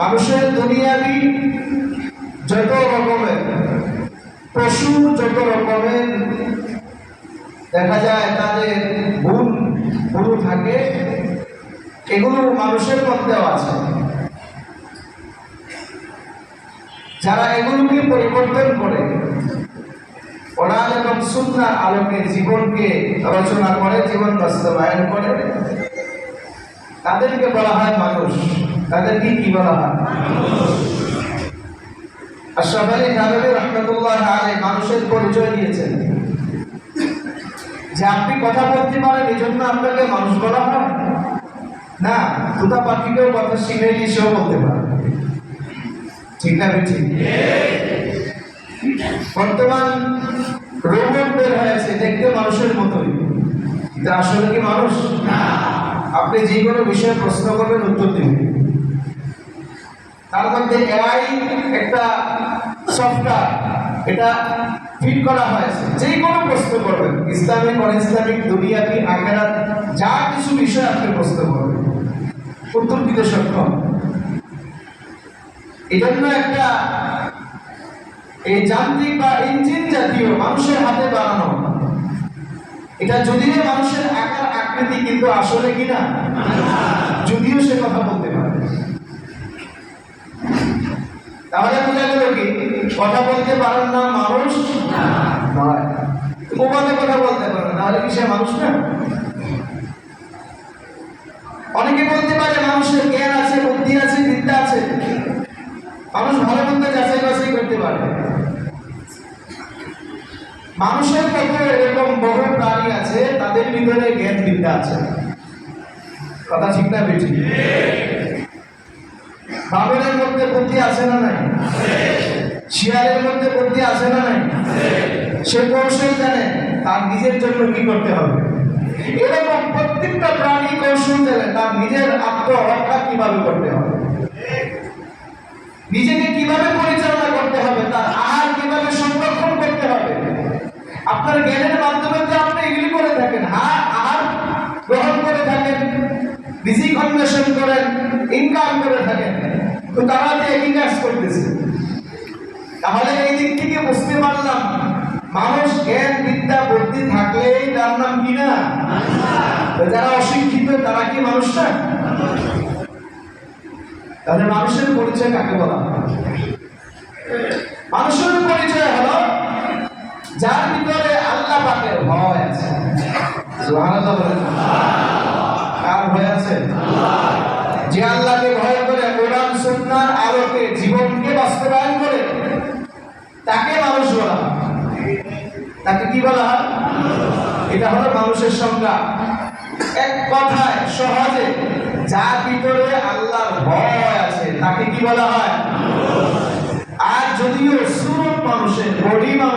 মানুষের দুনিয়াবি যত রকমের পশু, যত রকমের দেখা যায় তাদের গুণ থাকে, এগুলো মানুষের মধ্যেও আছে। যারা এগুলোকে পরিবর্তন করে কোরআন এবং সুন্নাহর আলোকে জীবনকে রচনা করে, জীবন বাস্তবায়ন করে, তাদেরকে বলা হয় মানুষ। তাদেরকে কি বলা হয়? আশরাফ আলী থানভী রাহমাতুল্লাহ আলাইহি মানুষের পরিচয় দিয়েছেন যে আপনি কথা বলতে পারেন এজন্য আপনাকে মানুষ বলা হয় না, তুতা পাখিকেও কথা শিখাইলে সেও বলতে পারে। ঠিক না ঠিক? বর্তমান রোবট বের হয়েছে, দেখতে মানুষের মতোই, কিন্তু আসলে কি মানুষ না। আপনি যে কোনো বিষয়ে প্রশ্ন করবেন, উত্তর দিবেন। তার মধ্যে এআই একটা সফটওয়্যার, এটা ফিট করা হয়েছে। যে কোনো প্রশ্ন করবেন, ইসলামিক, অনইসলামিক, দুনিয়াবি, আখিরাত, যা কিছু বিষয় আপনি প্রশ্ন করবেন, উত্তর দিতে সক্ষম। এজন্য একটা এই যান্ত্রিক বা ইঞ্জিন জাতীয় মানুষের হাতে বানানো, এটা যদিও মানুষের আকার আকৃতি, কিন্তু আসলে কিনা যদিও সে কথা বলতে পারে। তাহলে বোঝা গেল কি কথা বলতে পারেন না মানুষ নয়, ওভাবে কথা বলতে পারে না, তাহলে কি সে মানুষ না? অনেকে বলতে পারে মানুষের জ্ঞান আছে, বুদ্ধি আছে, বিদ্যা আছে, মানুষ ভালো মন্দ যাচাই বাছাই করতে পারে। মানুষের মধ্যে এরকম বহু প্রাণী আছে, তাদের ভিতরে জ্ঞান বিদ্যা আছে। কথা ঠিক না বেঠি? বাবরের মধ্যে বুদ্ধি আছে না নাই? শিয়ালের মধ্যে বুদ্ধি আছে না নাই? সে কৌশল জানে তার নিজের জন্য কি করতে হবে। এরকম প্রত্যেকটা প্রাণী কৌশল জানে তার নিজের আত্মরক্ষা কিভাবে করতে হবে, নিজেকে কিভাবে পরিচালনা করতে হবে, তার আহার কিভাবে সংরক্ষণ করতে হবে। আপনার জ্ঞানের মাধ্যমে তো আপনি এগুলি করে থাকেন, আহার গ্রহণ করে থাকেন, রিজিক অন্বেষণ করেন, ইনকাম করে থাকেন, তো তারা তো একই কাজ করতেছে। তাহলে এই দিক থেকে বুঝতে পারলাম মানুষ জ্ঞান বিদ্যা বুদ্ধি থাকলেই তার নাম কি না? যারা অশিক্ষিত তারা কি মানুষ না? তাহলে মানুষের পরিচয় কাকে বলা হয়? মানুষের পরিচয় হলো যার ভিতরে আল্লাহ পাকের ভয় আছে। সুবহানাল্লাহ বলেন। কার ভয় আছে? যে আল্লাহকে ভয় করে, কোরআন সুন্নাহর আলোকে জীবনকে বাস্তবায়ন করে, তাকে মানুষ বলা হয়। তাকে কি বলা হয়? এটা হলো মানুষের সংজ্ঞা। এক কথায় সহজে যার ভিতরে আল্লাহর ভয় আছে তাকে কি বলা হয়? আর যদিও সুরত মানুষের, বডি